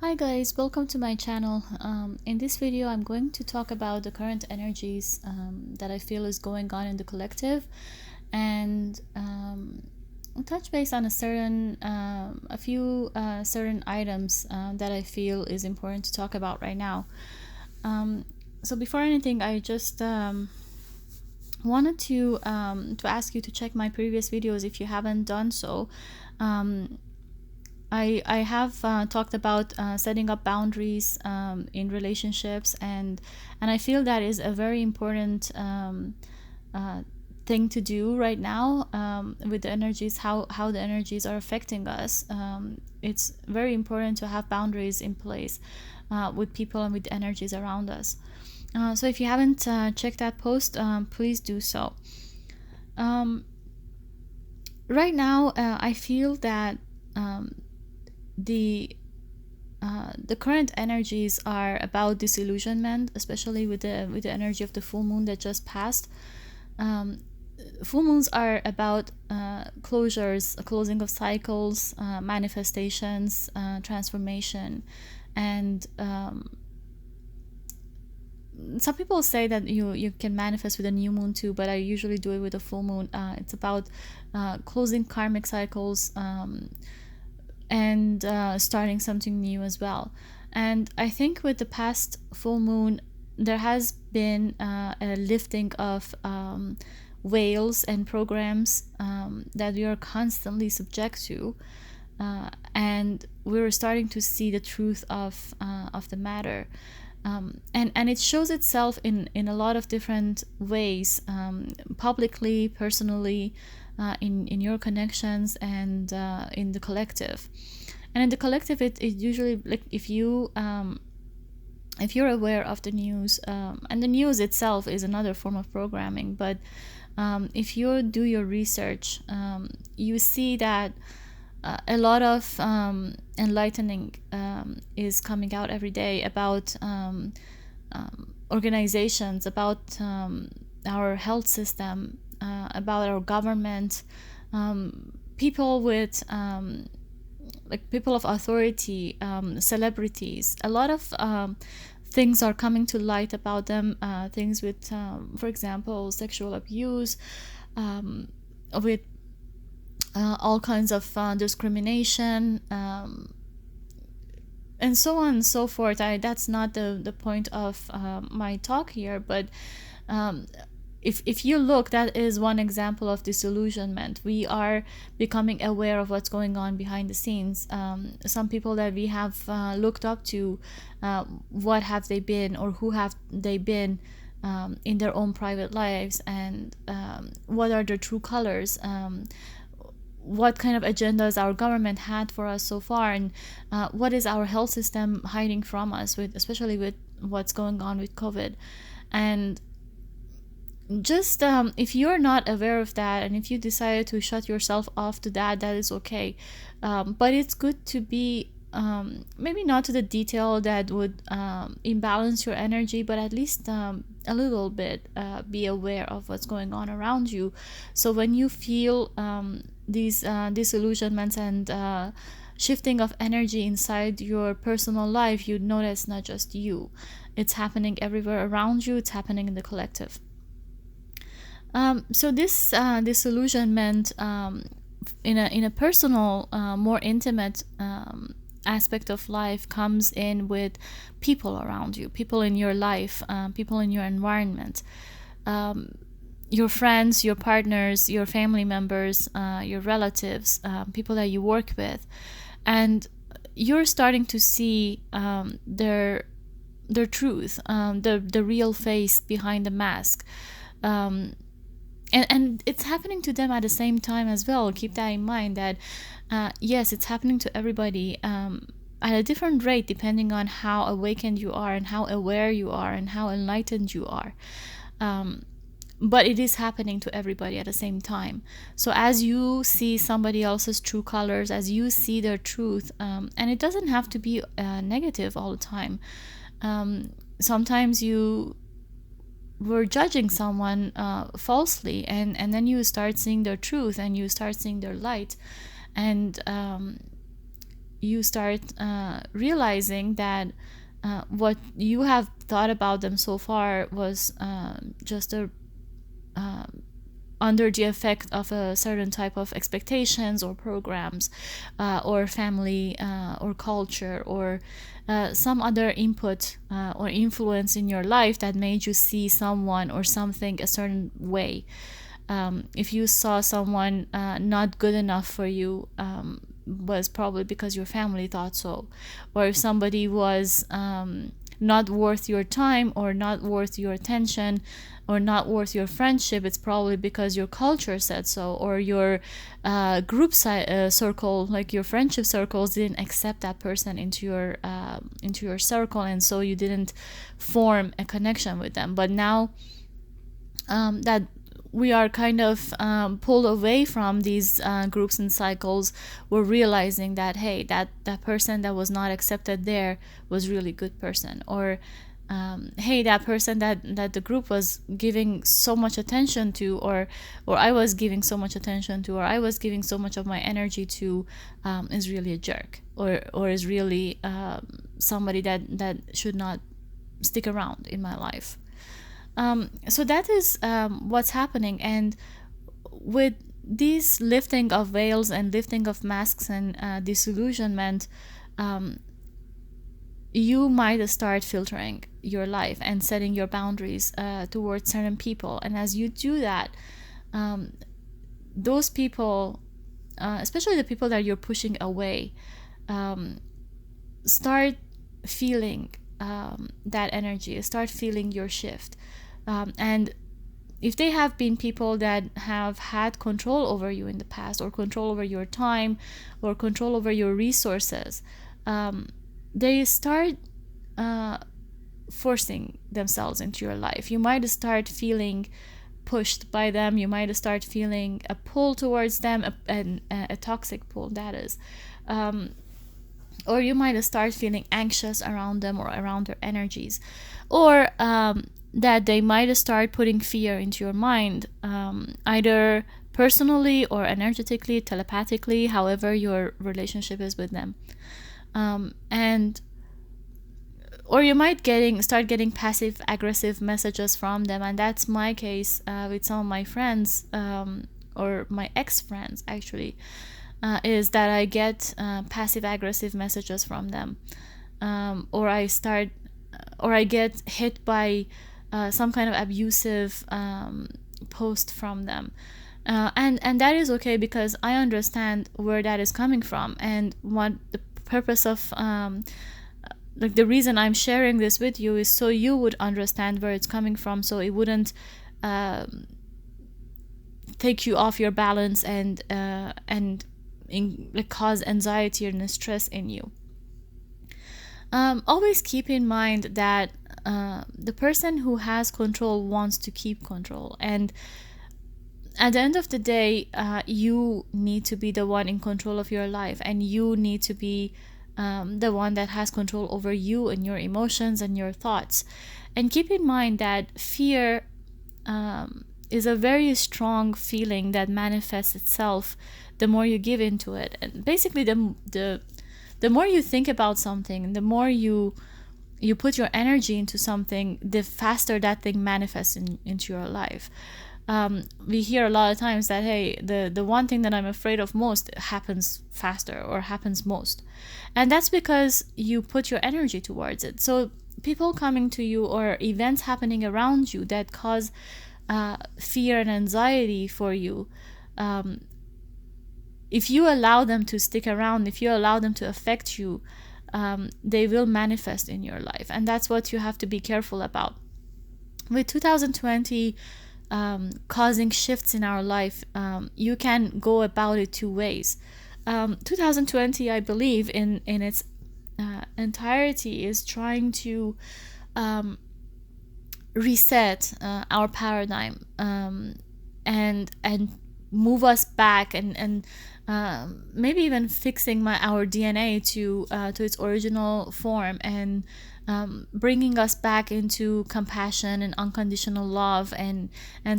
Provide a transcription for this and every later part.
Hi guys, welcome to my channel. In this video I'm going to talk about the current energies that I feel is going on in the collective, and touch base on a few certain items that I feel is important to talk about right now. So before anything, I just wanted to ask you to check my previous videos if you haven't done so. I have talked about setting up boundaries in relationships, and I feel that is a very important thing to do right now with the energies, how the energies are affecting us. It's very important to have boundaries in place with people and with the energies around us. So if you haven't checked that post, please do so. Right now, I feel that the current energies are about disillusionment, especially with the energy of the full moon that just passed. Full moons are about closures, closing of cycles, manifestations, transformation, and some people say that you can manifest with a new moon too, but I usually do it with a full moon. It's about closing karmic cycles and starting something new as well. And I think with the past full moon, there has been a lifting of veils and programs that we are constantly subject to, and we're starting to see the truth of the matter. And it shows itself in a lot of different ways, publicly, personally, in your connections, and in the collective. And in the collective, it usually, like, if you're aware of the news, and the news itself is another form of programming, but if you do your research, you see that a lot of enlightening is coming out every day about organizations, about our health system, about our government, people with like people of authority, celebrities. A lot of things are coming to light about them, things with for example, sexual abuse, with all kinds of discrimination, and so on and so forth. That's not the point of my talk here, but if you look, that is one example of disillusionment. We are becoming aware of what's going on behind the scenes. Some people that we have looked up to, what have they been, or who have they been in their own private lives, and what are their true colors, what kind of agendas our government had for us so far, and what is our health system hiding from us, with especially with what's going on with COVID. And just if you're not aware of that, and if you decide to shut yourself off to that, that is okay. But it's good to be maybe not to the detail that would imbalance your energy, but at least a little bit be aware of what's going on around you. So when you feel these disillusionments and shifting of energy inside your personal life, you know that it's not just you. It's happening everywhere around you. It's happening in the collective. So this disillusionment, in a personal, more intimate aspect of life, comes in with people around you, people in your life, people in your environment, your friends, your partners, your family members, your relatives, people that you work with, and you're starting to see their truth, the real face behind the mask. And it's happening to them at the same time as well. Keep that in mind, that yes, it's happening to everybody at a different rate, depending on how awakened you are, and how aware you are, and how enlightened you are. But it is happening to everybody at the same time. So as you see somebody else's true colors, as you see their truth, and it doesn't have to be negative all the time. Sometimes we're judging someone falsely, and then you start seeing their truth, and you start seeing their light, and you start realizing that what you have thought about them so far was just a under the effect of a certain type of expectations or programs, or family, or culture, or some other input or influence in your life that made you see someone or something a certain way. If you saw someone not good enough for you, was probably because your family thought so. Or if somebody was not worth your time, or not worth your attention, or not worth your friendship, it's probably because your culture said so, or your circle, like your friendship circles, didn't accept that person into your circle, and so you didn't form a connection with them. But now that we are kind of pulled away from these groups and cycles, we're realizing that, hey, that person that was not accepted there was really good person. Or hey, that person that the group was giving so much attention to, or I was giving so much attention to, or I was giving so much of my energy to, is really a jerk, or is really somebody that should not stick around in my life. So that is what's happening. And with this lifting of veils and lifting of masks and disillusionment, you might start filtering your life and setting your boundaries towards certain people. And as you do that, those people, especially the people that you're pushing away, start feeling that energy, start feeling your shift. And if they have been people that have had control over you in the past, or control over your time, or control over your resources, they start forcing themselves into your life. You might start feeling pushed by them. You might start feeling a pull towards them, a toxic pull, that is. Or you might start feeling anxious around them, or around their energies. Or that they might start putting fear into your mind, either personally or energetically, telepathically, however your relationship is with them. And or you might start getting passive aggressive messages from them. And that's my case with some of my friends, or my ex-friends actually, is that I get passive aggressive messages from them, or I get hit by some kind of abusive post from them. And that is okay, because I understand where that is coming from, and what the purpose of like the reason I'm sharing this with you is so you would understand where it's coming from, so it wouldn't take you off your balance and cause anxiety and stress in you. Always keep in mind that the person who has control wants to keep control, and at the end of the day, you need to be the one in control of your life, and you need to be the one that has control over you and your emotions and your thoughts. And keep in mind that fear is a very strong feeling that manifests itself the more you give into it. And basically, the more you think about something, the more you put your energy into something, the faster that thing manifests into your life. We hear a lot of times that, hey, the one thing that I'm afraid of most happens faster, or happens most. And that's because you put your energy towards it. So people coming to you, or events happening around you that cause fear and anxiety for you, if you allow them to stick around, if you allow them to affect you, they will manifest in your life. And that's what you have to be careful about. With 2020 causing shifts in our life, you can go about it two ways. 2020, I believe, in its entirety, is trying to reset our paradigm, and move us back, and maybe even fixing our DNA to its original form, and bringing us back into compassion and unconditional love, and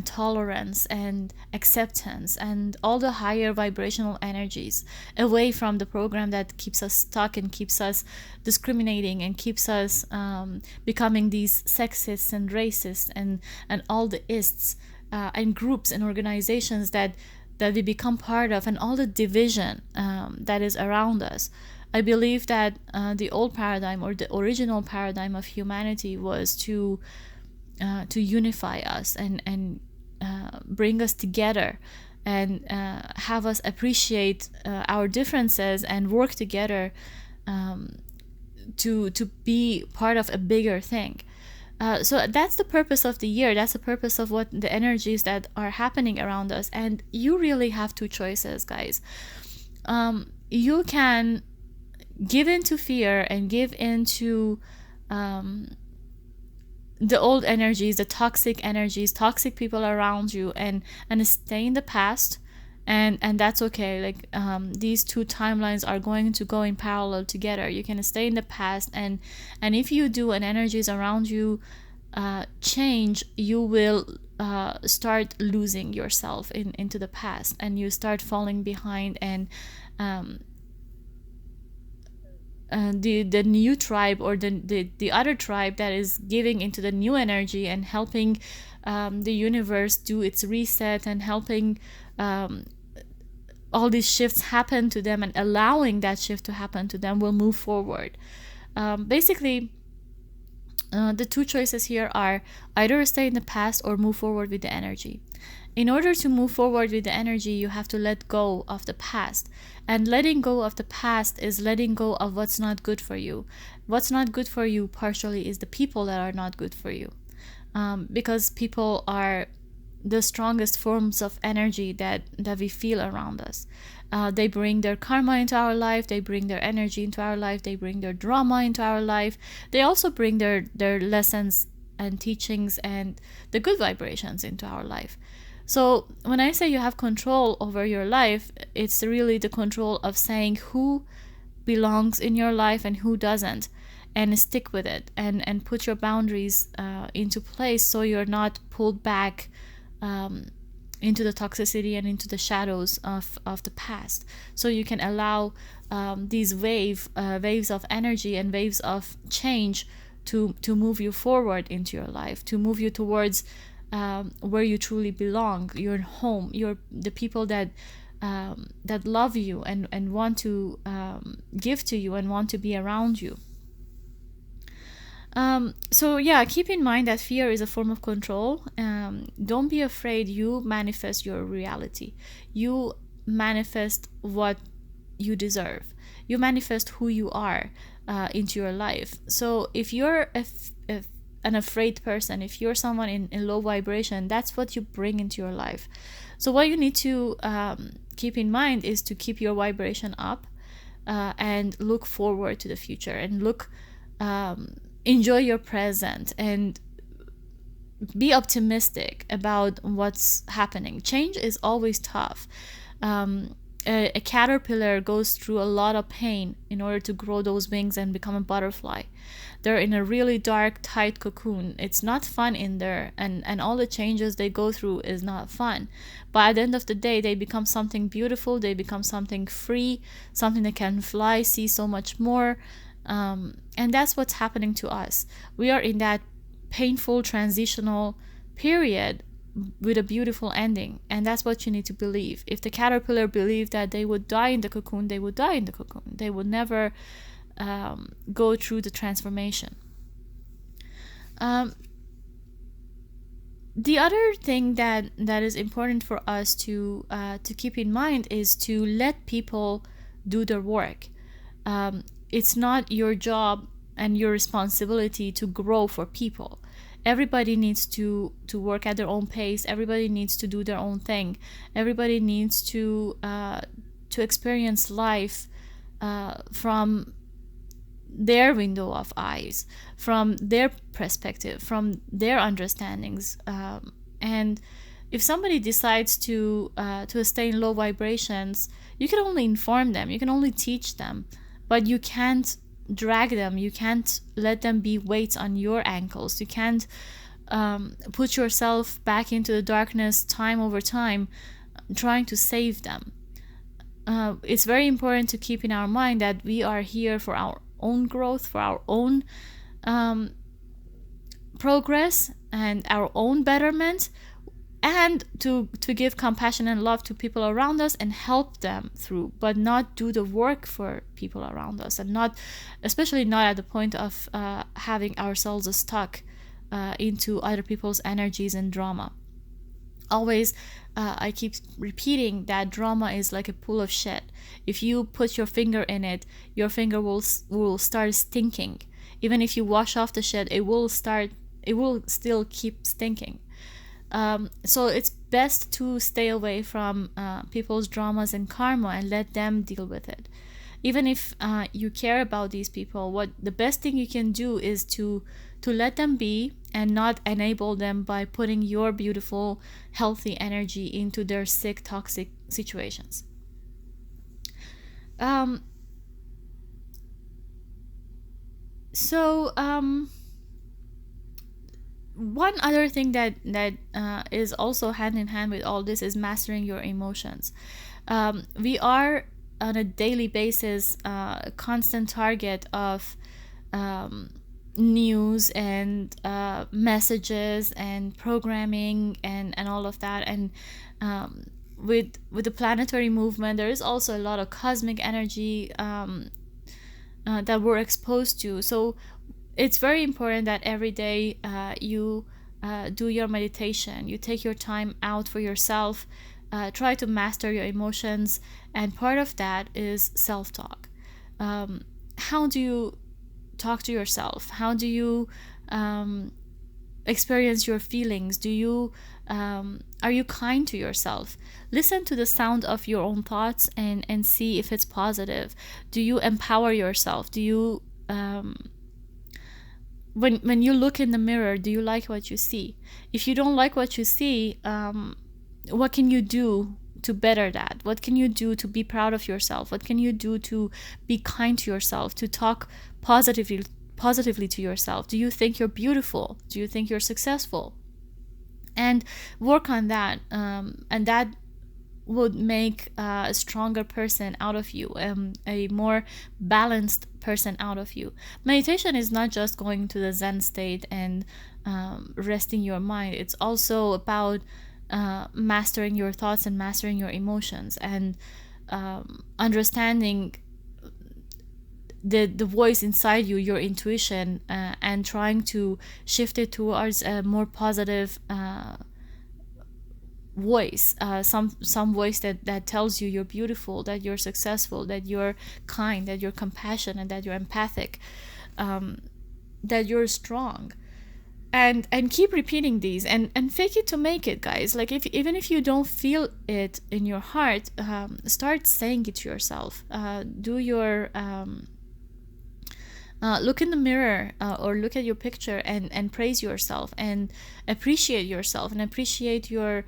tolerance and acceptance and all the higher vibrational energies, away from the program that keeps us stuck and keeps us discriminating and keeps us becoming these sexists and racists and all the ists and groups and organizations that we become part of, and all the division that is around us. I believe that the old paradigm, or the original paradigm of humanity, was to unify us and bring us together, and have us appreciate our differences and work together to be part of a bigger thing. So that's the purpose of the year. That's the purpose of what the energies that are happening around us. And you really have two choices, guys. You can give into fear and give into the old energies, the toxic energies, toxic people around you, and stay in the past, and that's okay. Like these two timelines are going to go in parallel together. You can stay in the past, and if you do, and energies around you change, you will start losing yourself into the past, and you start falling behind, and the new tribe, or the other tribe that is giving into the new energy and helping the universe do its reset, and helping all these shifts happen to them, and allowing that shift to happen to them, will move forward. Basically, the two choices here are either stay in the past or move forward with the energy. In order to move forward with the energy, you have to let go of the past. And letting go of the past is letting go of what's not good for you. What's not good for you partially is the people that are not good for you. Because people are the strongest forms of energy that we feel around us. They bring their karma into our life, they bring their energy into our life, they bring their drama into our life. They also bring their lessons and teachings and the good vibrations into our life. So when I say you have control over your life, it's really the control of saying who belongs in your life and who doesn't, and stick with it, and put your boundaries into place, so you're not pulled back into the toxicity and into the shadows of the past. So you can allow these waves of energy and waves of change to move you forward into your life, to move you towards where you truly belong, your home, the people that love you and want to give to you and want to be around you. So yeah, keep in mind that fear is a form of control. Don't be afraid. You manifest your reality. You manifest what you deserve. You manifest who you are into your life. So if you're an afraid person, if you're someone in low vibration, that's what you bring into your life. So what you need to keep in mind is to keep your vibration up and look forward to the future, and enjoy your present, and be optimistic about what's happening. Change is always tough. A caterpillar goes through a lot of pain in order to grow those wings and become a butterfly. They're in a really dark, tight cocoon. It's not fun in there, and all the changes they go through is not fun. But at the end of the day, they become something beautiful. They become something free, something that can fly, see so much more. And that's what's happening to us. We are in that painful transitional period with a beautiful ending, and that's what you need to believe. If the caterpillar believed that they would die in the cocoon, they would die in the cocoon. They would never go through the transformation. The other thing that is important for us to keep in mind is to let people do their work. It's not your job and your responsibility to grow for people. Everybody needs to work at their own pace. Everybody needs to do their own thing. Everybody needs to experience life from their window of eyes, from their perspective, from their understandings, and if somebody decides to stay in low vibrations, you can only inform them, you can only teach them, but you can't drag them, you can't let them be weights on your ankles, you can't put yourself back into the darkness time over time trying to save them. It's very important to keep in our mind that we are here for our own growth, for our own progress and our own betterment, and to give compassion and love to people around us and help them through, but not do the work for people around us, and not, especially not at the point of having ourselves stuck into other people's energies and drama. Always I keep repeating that drama is like a pool of shit. If you put your finger in it, your finger will start stinking. Even if you wash off the shit, it will still keep stinking. So it's best to stay away from people's dramas and karma and let them deal with it. Even if you care about these people, what the best thing you can do is to let them be and not enable them by putting your beautiful, healthy energy into their sick, toxic situations. So one other thing that is also hand in hand with all this is mastering your emotions. We are on a daily basis a constant target of news and messages and programming and all of that, and with the planetary movement, there is also a lot of cosmic energy that we're exposed to. So it's very important that every day you do your meditation, you take your time out for yourself, try to master your emotions, and part of that is self-talk. How do you talk to yourself? How do you experience your feelings? Are you kind to yourself? Listen to the sound of your own thoughts and see if it's positive. Do you empower yourself? Do you when you look in the mirror, do you like what you see? If you don't like what you see, what can you do to better that? What can you do to be proud of yourself? What can you do to be kind to yourself, to talk positively to yourself? Do you think you're beautiful? Do you think you're successful? And work on that, and that would make a stronger person out of you, a more balanced person out of you. Meditation is not just going to the Zen state and resting your mind. It's also about mastering your thoughts and mastering your emotions, and understanding the voice inside you, your intuition, and trying to shift it towards a more positive voice, some voice that tells you you're beautiful, that you're successful, that you're kind, that you're compassionate, that you're empathic, that you're strong. And keep repeating these, and fake it to make it, guys. Like, even if you don't feel it in your heart, start saying it to yourself. Do your look in the mirror, or look at your picture and praise yourself and appreciate yourself and appreciate your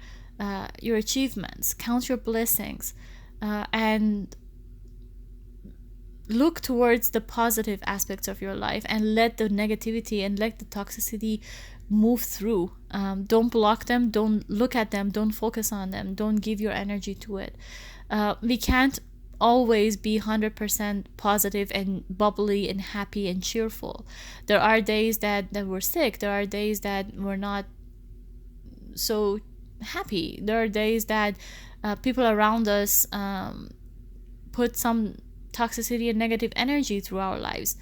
achievements. Count your blessings, and look towards the positive aspects of your life, and let the negativity and let the toxicity move through. Don't block them, don't look at them, don't focus on them, don't give your energy to it. We can't always be 100% positive and bubbly and happy and cheerful. There are days that we're sick, there are days that we're not so happy, there are days that people around us put some toxicity and negative energy through our lives,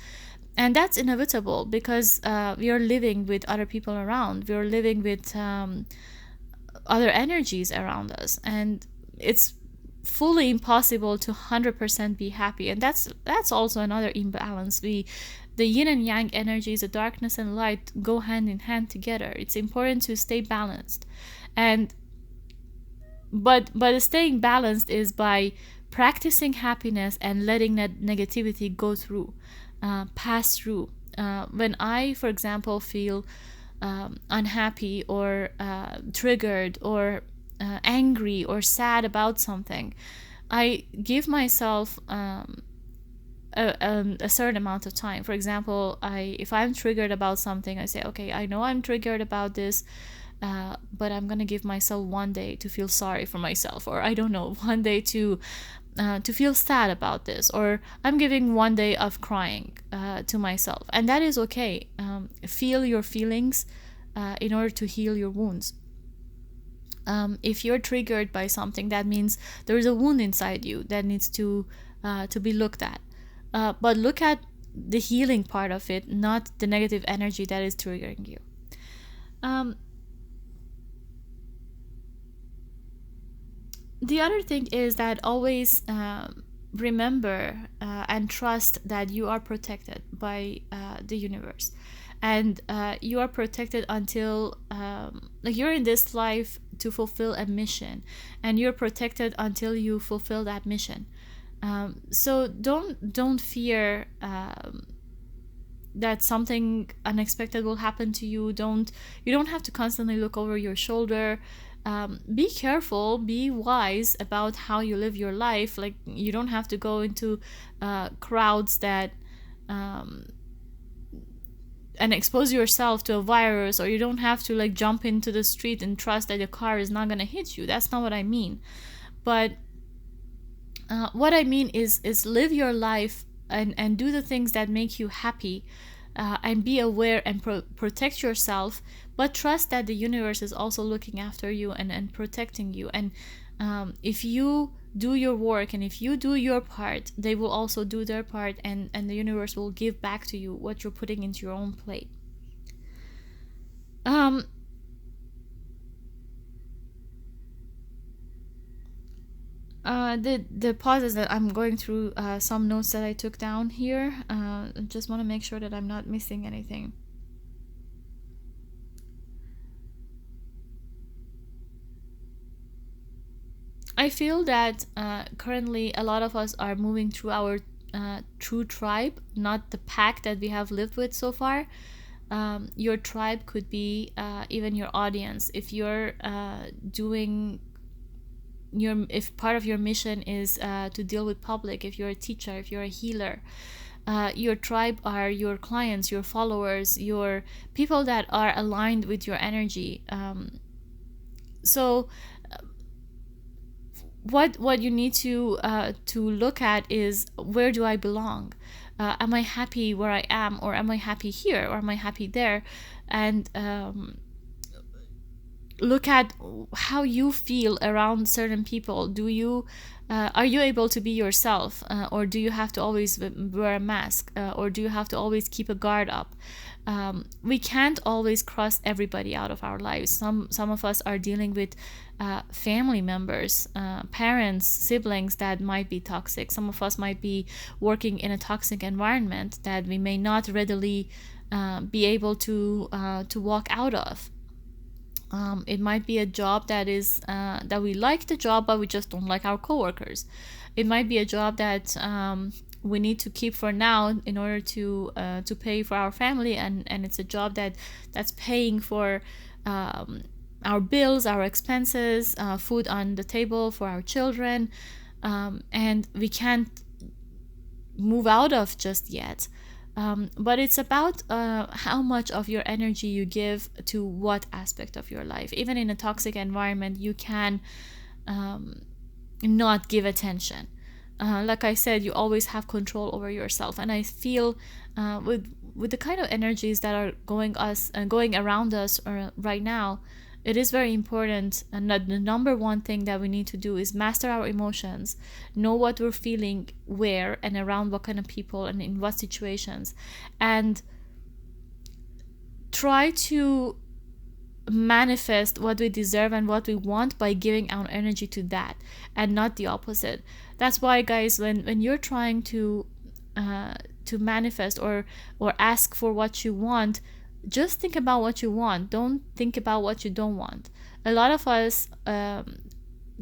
and that's inevitable because we are living with other people around, we are living with other energies around us, and it's fully impossible to 100% be happy. And that's also another imbalance. The yin and yang energies, the darkness and light, go hand in hand together. It's important to stay balanced, and but staying balanced is by practicing happiness and letting that negativity go through, pass through. When I, for example, feel unhappy or triggered or angry or sad about something, I give myself a certain amount of time. For example, if I'm triggered about something, I say, okay, I know I'm triggered about this, but I'm gonna give myself one day to feel sorry for myself, or I don't know, one day to feel sad about this, or I'm giving one day of crying to myself, and that is okay. Feel your feelings in order to heal your wounds. If you're triggered by something, that means there is a wound inside you that needs to be looked at. But look at the healing part of it, not the negative energy that is triggering you. Um, the other thing is that always remember and trust that you are protected by the universe, and you are protected until like you're in this life to fulfill a mission, and you're protected until you fulfill that mission. So don't fear that something unexpected will happen to you. You don't have to constantly look over your shoulder. Be careful, be wise about how you live your life. Like, you don't have to go into crowds that and expose yourself to a virus, or you don't have to like jump into the street and trust that your car is not going to hit you. That's not what I mean. But what I mean is live your life and do the things that make you happy, and be aware and protect yourself, but trust that the universe is also looking after you and protecting you. And if you do your work and if you do your part, they will also do their part, and the universe will give back to you what you're putting into your own plate. The pauses that I'm going through some notes that I took down here. Just want to make sure that I'm not missing anything. I feel that currently a lot of us are moving through our true tribe, not the pack that we have lived with so far. Your tribe could be even your audience. If you're doing if part of your mission is to deal with public, if you're a teacher, if you're a healer, your tribe are your clients, your followers, your people that are aligned with your energy. So what you need to look at is, where do I belong? Am I happy where I am, or am I happy here, or am I happy there? And look at how you feel around certain people. Do you are you able to be yourself, or do you have to always wear a mask, or do you have to always keep a guard up? We can't always cross everybody out of our lives. Some of us are dealing with family members, parents, siblings that might be toxic. Some of us might be working in a toxic environment that we may not readily be able to walk out of. It might be a job that is that we like the job, but we just don't like our coworkers. It might be a job that we need to keep for now in order to pay for our family, and it's a job that's paying for our bills, our expenses, food on the table for our children, and we can't move out of just yet. But it's about how much of your energy you give to what aspect of your life. Even in a toxic environment, you can not give attention. Like I said, you always have control over yourself. And I feel with the kind of energies that are going around us right now, it is very important, and the number one thing that we need to do is master our emotions, know what we're feeling, where and around what kind of people and in what situations, and try to manifest what we deserve and what we want by giving our energy to that, and not the opposite. That's why, guys, when you're trying to manifest or ask for what you want, just think about what you want. Don't think about what you don't want. A lot of us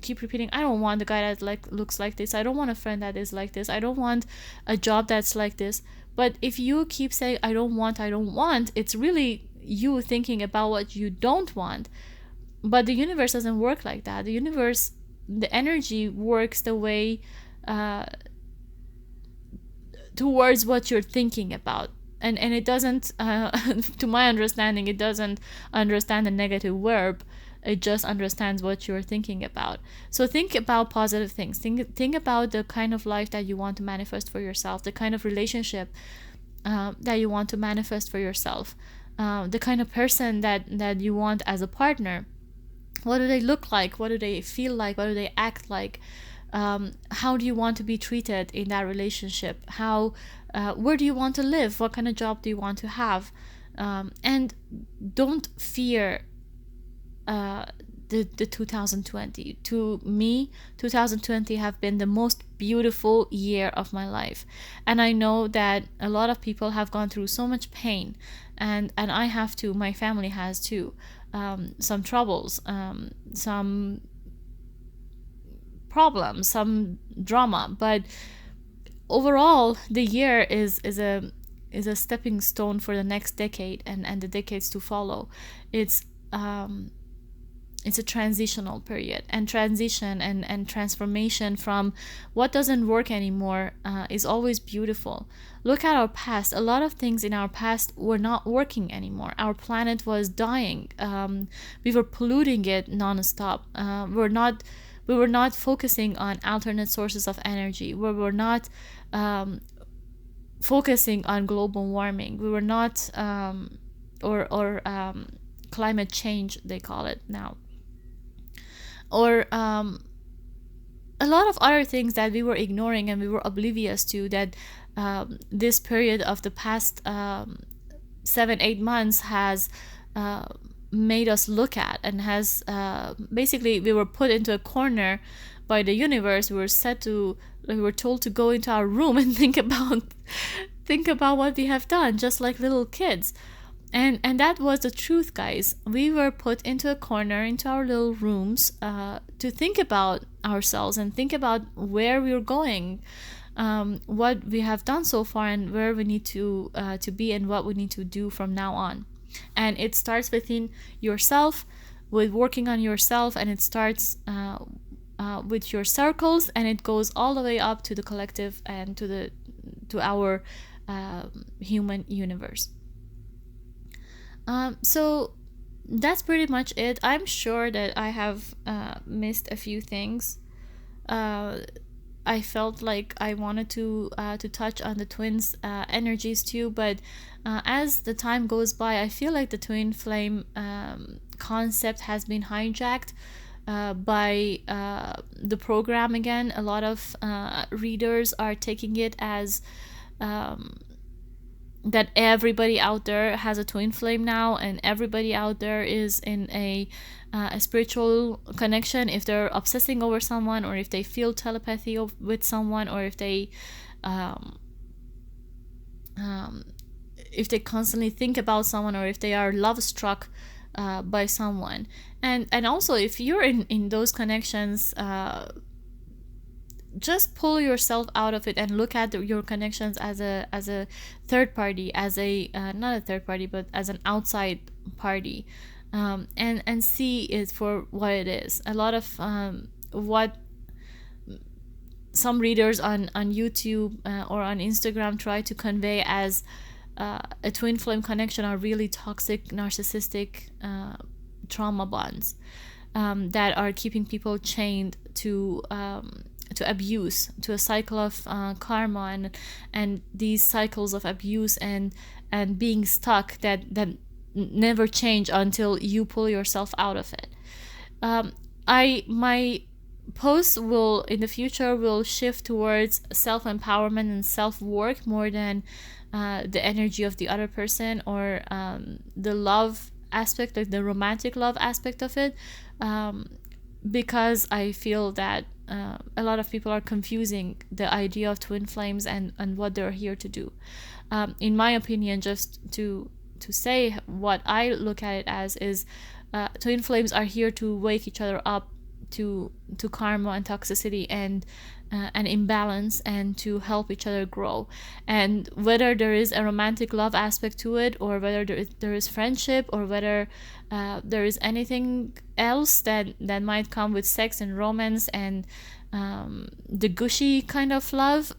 keep repeating, I don't want a guy that looks like this. I don't want a friend that is like this. I don't want a job that's like this. But if you keep saying I don't want, it's really, you thinking about what you don't want. But the universe doesn't work like that. The universe, the energy works the way towards what you're thinking about. And it doesn't to my understanding, it doesn't understand a negative verb. It just understands what you're thinking about. So think about positive things. Think about the kind of life that you want to manifest for yourself, the kind of relationship that you want to manifest for yourself, the kind of person that you want as a partner. What do they look like? What do they feel like? What do they act like? How do you want to be treated in that relationship? Where do you want to live? What kind of job do you want to have? And don't fear the 2020. To me, 2020 have been the most beautiful year of my life, and I know that a lot of people have gone through so much pain, and I have too. My family has too. Some troubles, some problems, some drama, but overall, the year is a stepping stone for the next decade and the decades to follow. It's a transitional period, and transition and transformation from what doesn't work anymore is always beautiful. Look at our past. A lot of things in our past were not working anymore. Our planet was dying. We were polluting it nonstop. We were not focusing on alternate sources of energy. We were not focusing on global warming. We were not or climate change, they call it now, or a lot of other things that we were ignoring and we were oblivious to, that this period of the past 7-8 months has made us look at, and has basically, we were put into a corner by the universe. We were told to go into our room and think about what we have done, just like little kids. And that was the truth, guys. We were put into a corner, into our little rooms, to think about ourselves and think about where we're going, what we have done so far, and where we need to be, and what we need to do from now on. And it starts within yourself, with working on yourself, and it starts with your circles, and it goes all the way up to the collective and to our human universe. So that's pretty much it. I'm sure that I have missed a few things. I felt like I wanted to touch on the twins' energies too, but as the time goes by, I feel like the twin flame concept has been hijacked by the program again. A lot of readers are taking it as that everybody out there has a twin flame now, and everybody out there is in a spiritual connection. If they're obsessing over someone, or if they feel telepathy with someone, or if they constantly think about someone, or if they are love struck by someone, and also if you're in those connections, just pull yourself out of it and look at your connections as a third party, as a not a third party, but as an outside party, and see it for what it is. A lot of what some readers on YouTube or on Instagram try to convey as a twin flame connection are really toxic, narcissistic trauma bonds that are keeping people chained to abuse, to a cycle of karma, and these cycles of abuse and being stuck that never change until you pull yourself out of it. My posts will in the future will shift towards self-empowerment and self-work more than the energy of the other person, or the love aspect, like the romantic love aspect of it, because I feel that a lot of people are confusing the idea of twin flames and what they're here to do. In my opinion, just to say what I look at it as is, twin flames are here to wake each other up, to karma and toxicity and an imbalance, and to help each other grow. And whether there is a romantic love aspect to it, or whether there is friendship, or whether there is anything else that might come with sex and romance and the gushy kind of love,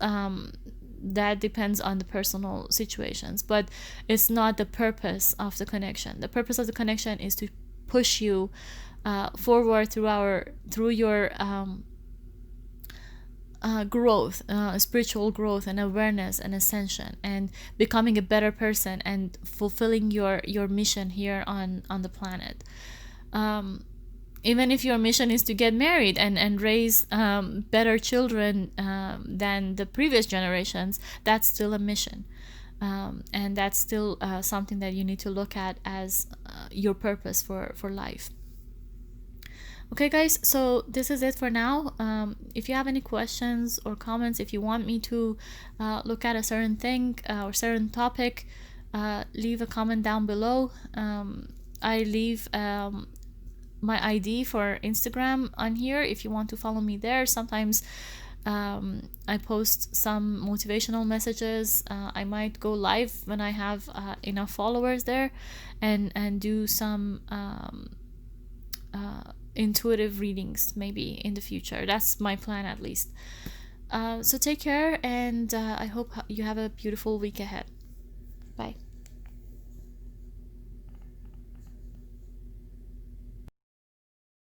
that depends on the personal situations, but it's not the purpose of the connection. The purpose of the connection is to push you forward through your growth, spiritual growth and awareness and ascension, and becoming a better person and fulfilling your mission here on the planet. Even if your mission is to get married and raise better children than the previous generations, that's still a mission. And that's still something that you need to look at as your purpose for life. Okay, guys, so this is it for now. If you have any questions or comments, if you want me to look at a certain thing or certain topic, leave a comment down below. I leave my ID for Instagram on here if you want to follow me there. Sometimes I post some motivational messages. I might go live when I have enough followers there, and do some intuitive readings maybe in the future. That's my plan, at least. So take care, and I hope you have a beautiful week ahead.